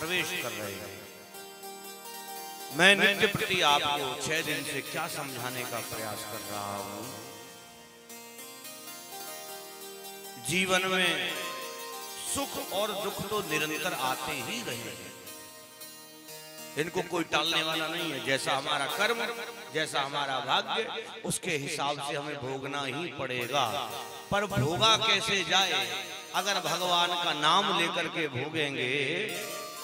प्रवेश कर रहे हैं। मैं नित्य प्रति आपको 6 दिन से क्या समझाने का प्रयास कर रहा हूं। जीवन में सुख और दुख तो निरंतर आते ही रहेंगे, इनको कोई टालने वाला नहीं है। जैसा हमारा कर्म, जैसा हमारा भाग्य, उसके हिसाब से हमें भोगना ही पड़ेगा। पर भोगा कैसे जाए? अगर भगवान का नाम लेकर के भोगेंगे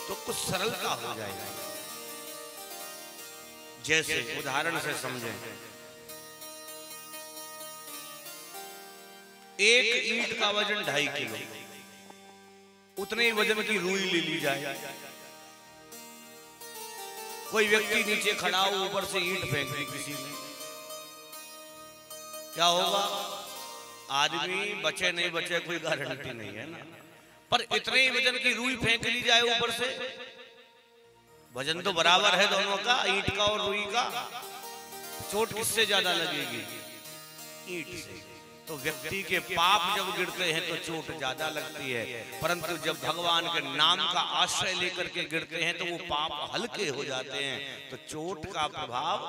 तो कुछ सरलता हो जाएगी। जैसे उदाहरण से समझें, एक ईंट का वजन 2.5 किलो, उतने ही वजन की रुई ले ली जाए। कोई व्यक्ति नीचे खड़ा हो, ऊपर से ईंट फेंक दी किसी ने, क्या होगा? आदमी बचे नहीं बचे कोई गारंटी नहीं है ना। पर इतने ही वजन की रुई फेंक ली जाए ऊपर से, वजन तो बराबर है दोनों का, ईंट का और रुई का, चोट किससे ज्यादा लगेगी? ईंट से। तो व्यक्ति के पाप जब गिरते हैं तो चोट ज्यादा लगती है, परंतु जब भगवान के नाम का आश्रय लेकर के गिरते हैं तो वो पाप हल्के हो जाते हैं, तो चोट का प्रभाव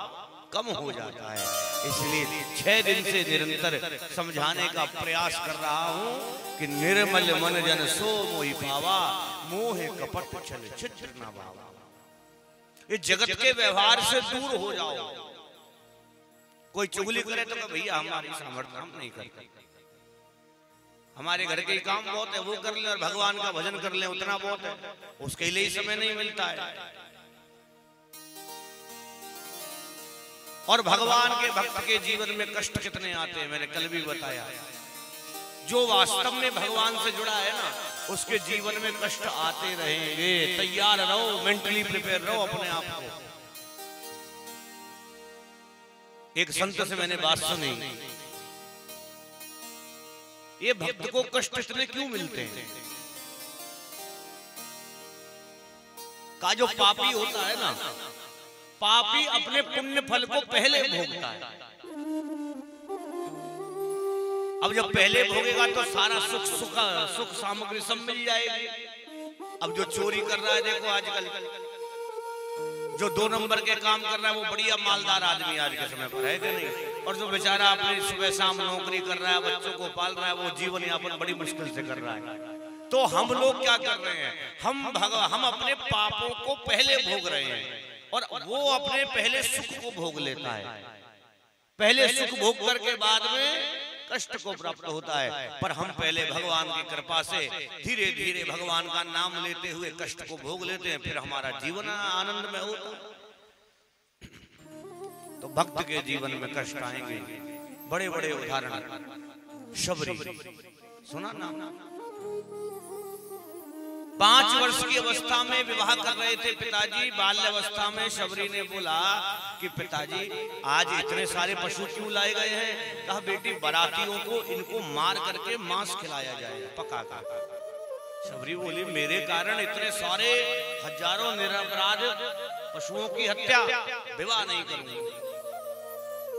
कम हो जाता है। इसलिए 6 दिन से निरंतर समझाने का प्रयास कर रहा हूं कि निर्मल मन जन सो मोहि पावा, मोह कपट छल छिद्र न भावा। ये जगत के व्यवहार से दूर हो जाओ। कोई चुगली करे तो भैया हमारी सामर्थ्य, हम नहीं करते, हमारे घर के काम बहुत है, वो कर ले, और भगवान का भजन कर ले, उतना बहुत है, उसके लिए ही समय नहीं मिलता है। और भगवान के भक्त के जीवन में कष्ट कितने आते हैं, मैंने कल भी बताया। जो वास्तव में भगवान से जुड़ा है ना, उसके जीवन में कष्ट आते रहेंगे। तैयार रहो, मेंटली प्रिपेयर रहो अपने आप को। एक संत से मैंने बात सुनी, ये भक्त को कष्ट इतने क्यों मिलते हैं? का जो पापी होता है ना, पापी अपने पुण्य फल को पहले भोगता है। अब जब पहले भोगेगा तो सारा सुख सामग्री सब मिल जाएगी। अब जो चोरी कर रहा है, देखो आजकल जो 2 नंबर के काम कर रहा है वो बढ़िया मालदार आदमी आज के समय पर है कि नहीं? और जो बेचारा अपनी सुबह शाम नौकरी कर रहा है, बच्चों को पाल रहा है, वो जीवन यापन बड़ी मुश्किल से कर रहा है। तो हम लोग क्या कर रहे हैं? हम अपने पापों को पहले भोग रहे हैं, और वो अपने पहले सुख को भोग लेता है। पहले सुख भोग करके बाद में कष्ट को प्राप्त होता है। पर हम पहले भगवान की कृपा से धीरे धीरे भगवान का नाम लेते हुए कष्ट को भोग लेते हैं, फिर हमारा जीवन आनंद में होता है। तो भक्त के जीवन में कष्ट आएंगे। बड़े बड़े उदाहरण, शबरी सुना ना? 5 वर्ष की अवस्था में विवाह कर रहे थे पिताजी। बाल्यावस्था में शबरी ने बोला कि पिताजी आज इतने सारे पशु क्यों लाए गए हैं? कहा बेटी बारातियों को इनको मार करके मांस खिलाया जाए पका कर। शबरी बोली मेरे कारण इतने सारे हजारों निरपराध पशुओं की हत्या, विवाह नहीं करूंगी।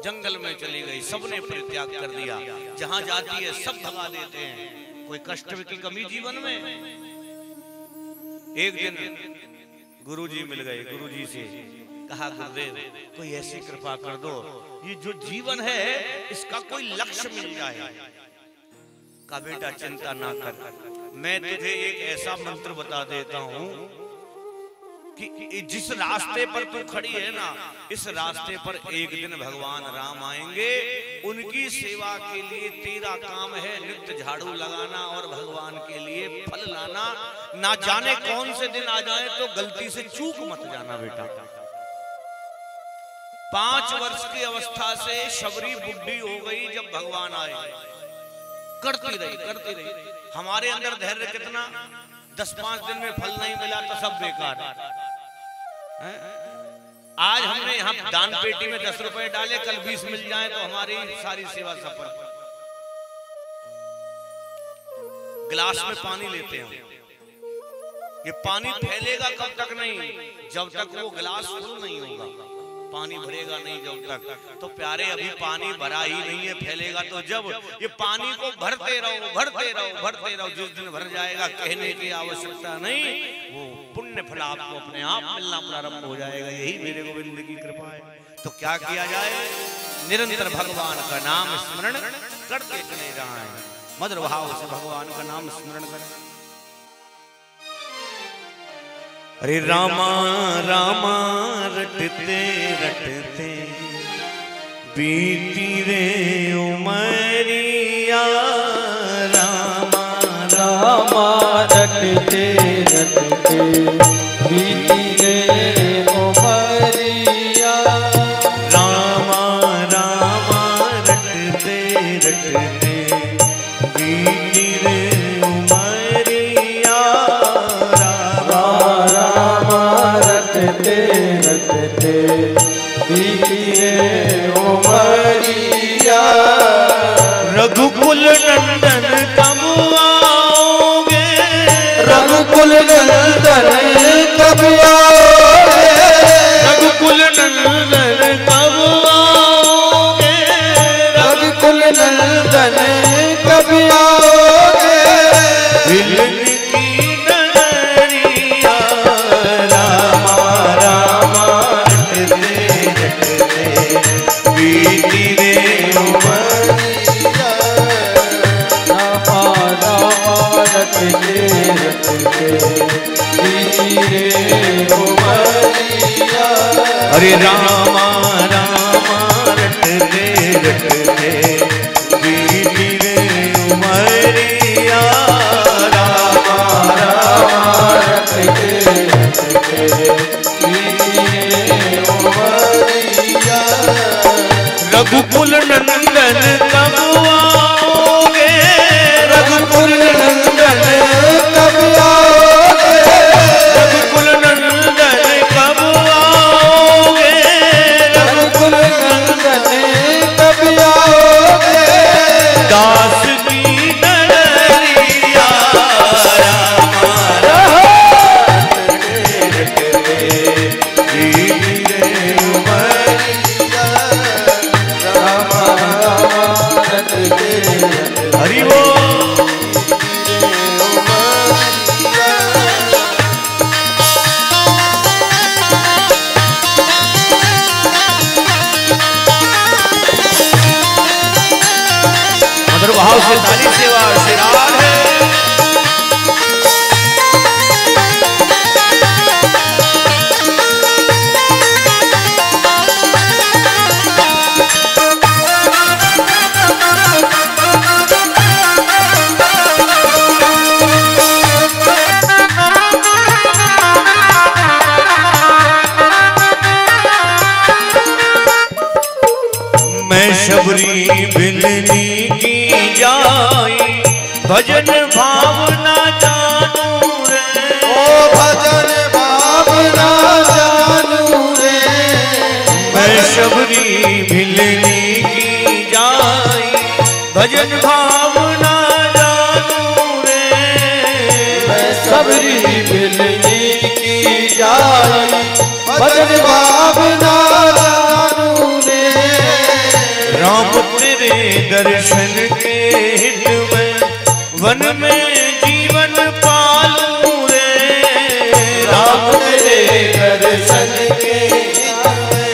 जंगल में चली गई, सबने परित्याग कर दिया। जहां जाती है सब भगा देते हैं। कोई कष्ट की कमी जीवन में। एक दिन गुरुजी मिल गए, गुरुजी से कहा गुरुदेव कोई ऐसी कृपा कर दो, ये जो जीवन है इसका कोई लक्ष्य मिल जाए। का बेटा चिंता ना कर, मैं तुझे एक ऐसा मंत्र बता देता हूं कि जिस रास्ते पर तू खड़ी है ना, इस रास्ते पर एक दिन भगवान राम आएंगे। उनकी सेवा के लिए तेरा काम है नित्य झाड़ू लगाना और भगवान के लिए फल लाना। ना जाने कौन से दिन आ जाए तो गलती से चूक मत जाना बेटा। 5 वर्ष की अवस्था से शबरी बुढ़ी हो गई जब भगवान आए। करती रही। हमारे अंदर धैर्य कितना, 10-5 दिन में फल नहीं मिला तो सब बेकार है। आज हमने यहाँ दान पेटी में 10 रुपए डाले, कल 20 मिल जाए तो हमारी सारी सेवा सफल। गिलास में पानी लेते हैं, ये पानी फैलेगा कब तक? नहीं, जब तक वो गिलास फुल नहीं होगा। पानी भरेगा नहीं जब तक। तो प्यारे अभी पानी भरा ही नहीं है, फैलेगा तो जब। ये पानी को भरते रहो। जिस दिन भर जाएगा कहने की आवश्यकता नहीं। वो पुण्य पुण्य फल आपको अपने आप मिलना प्रारंभ हो जाएगा। यही मेरे गोविंद की कृपा है। तो क्या किया जाए? निरंतर भगवान का नाम स्मरण करते चले जाएं, मधुर भाव से भगवान का नाम स्मरण करें। अरे रामा रामा रटते रटते बीती रे उमरिया, रामा रामा रटते रटते बीती रे उमरिया, रामा रामा रटते रटते बीती रे उमरिया, रामा रामा रटते रटते बीती रे उमरिया, रघुकुल नंदन कब आओगे, रघुकुल नंदन कब आओगे, रघुकुल नंदन कब आओगे, रघुकुल नंदन कब आओगे, मिलन की नगरिया, रामा रामा रटते रटते बीती रे उमरिया, रामा रामा रटते रटते बीती रे उमरिया, अरे रामा रामा रटते रटते बीती रे उमरिया, रामा रामा रटते रटते बीती रे उमरिया, रघुकुल नंदन कब आओगे, रघुकुल नंदन कब आओगे, रघुकुल नंदन कब आओगे, रघुकुल नंदन कब आओगे, दास की नगरिया, रामा रटते रटते बीती रे उमरिया, रामा रामा रटते रटते हरि बोल। मधुर भाव से ताली सेवा आशीर्वाद है। मैं शबरी बिलनी की जाई, भजन भावना जानू रे, ओ भजन भावना जानू रे, मैं शबरी बिलनी की जाई, भजन भावना जानू रे, मैं सबरी बिलनी की जाई, भजन भावना जानू रे, राम तेरे दर्शन के हित में वन में जीवन पालू रे, राम तेरे दर्शन के हित में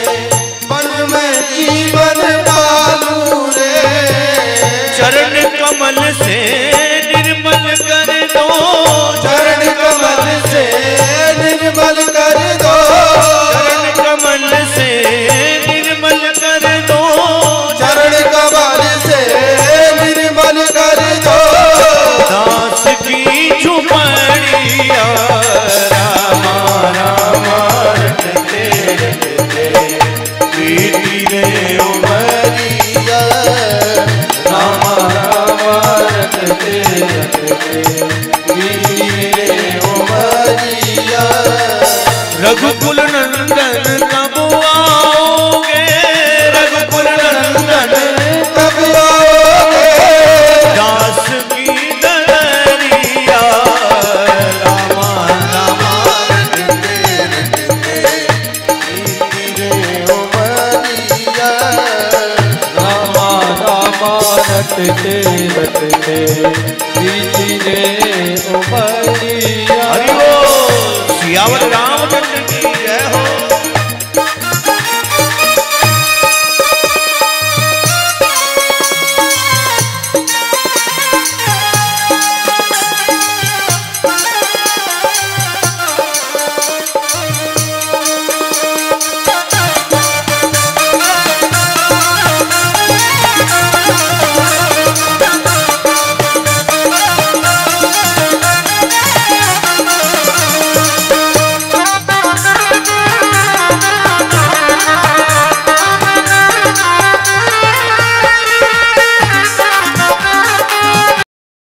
वन में जीवन पालू रे, चरण कमल से निर्मल कर दो, चरण कमल से निर्मल कर दो, चरण कमल से निर्मल कर दो, चरण कमल से निर्मल कर दो, दास की झुमरिया, रामा रामा रटते रटते बीती रे उमरिया, रामा रामा रटते रटते बीती रे उमरिया, रघुकुल नंदन कब आओगे, रघुकुल नंदन कब आओगे, दास की नगरिया, रामा रामा रटते रटते बीती रे उमरिया, रामा रामा रटते रटते बीती रे उमरिया, हरि बोल। सिया सियावत राम